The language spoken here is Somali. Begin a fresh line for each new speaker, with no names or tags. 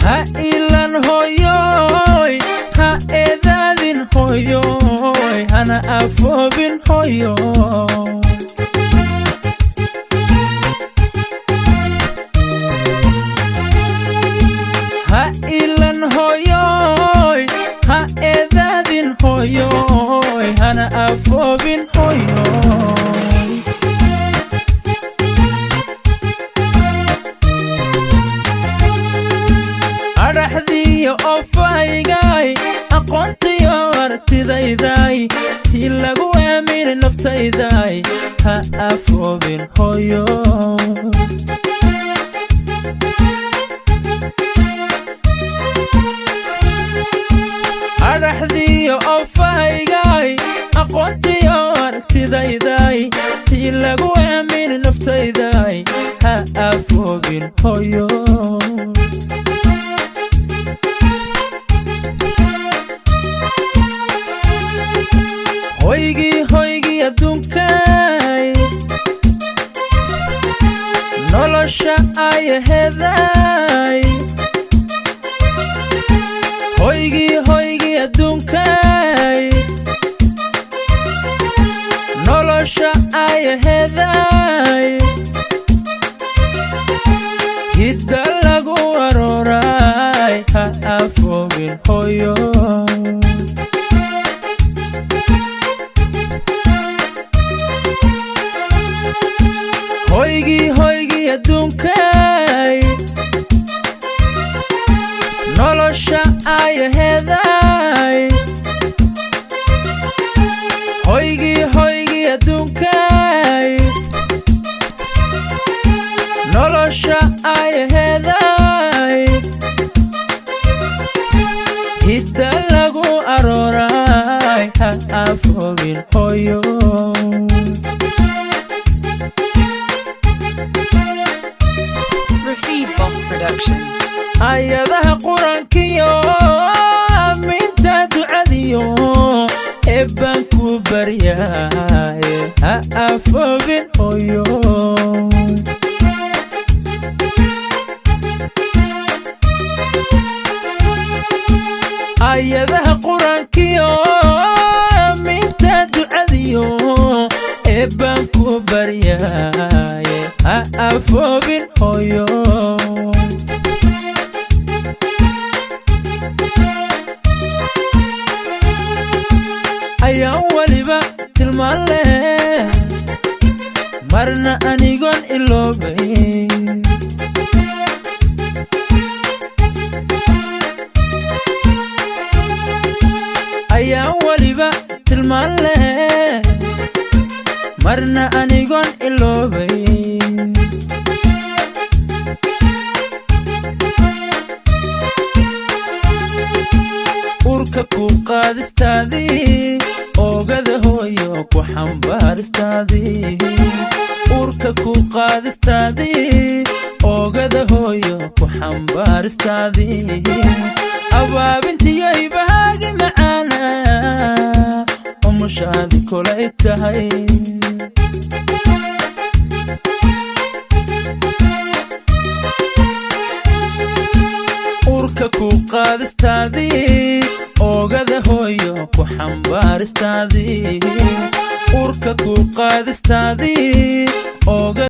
ha ilan hoyoy ha eedadin hoyoy hana afoobin hoyoy ha ilan hoyoy ha eedadin hoyoy hana afoobin hoyoy araxdiyo ofaygay aqoontiyo aragtidayday tii lagu aaminay naftayday ha afoobin hoyoy araxdiyo ofaygay aqoontiyo aragtidayday tii lagu aaminay naftayday ha afoobin hoyoy hoygii adduunkay nolosha ayaheeday hoygii adduunkay nolosha ayaheeday hidda lagu arooray ha afoobin hoyoy hoygii adduunkay nolosha ayaheeday hoygii adduunkay nolosha ayaheeday hidda lagu arooray ha afoobin hoyoy
Production
ayadaha quraankiyo aminta ducadiyo eebban ku baryaay ha afoobin hoyoy ayadaha quraankiyo aminta ducadiyo eebban ku baryaay ha afoobin hoyoy ayaan waliba tilmaan leh marna anigoon iloobay ayaan waliba tilmaan leh marna anigoon iloobay urka ku qaadistaadii oogada hooyo ku xambaaristaadii urka ku qaadistaadii oogada hooyo ku xambaaristaadii abaabintiyo ibahaagi macaana umushaadi kolay tahay urka ku qaadistaadii oogada hooyo ku xambaaristaadii urka ku qaadistaadii oogada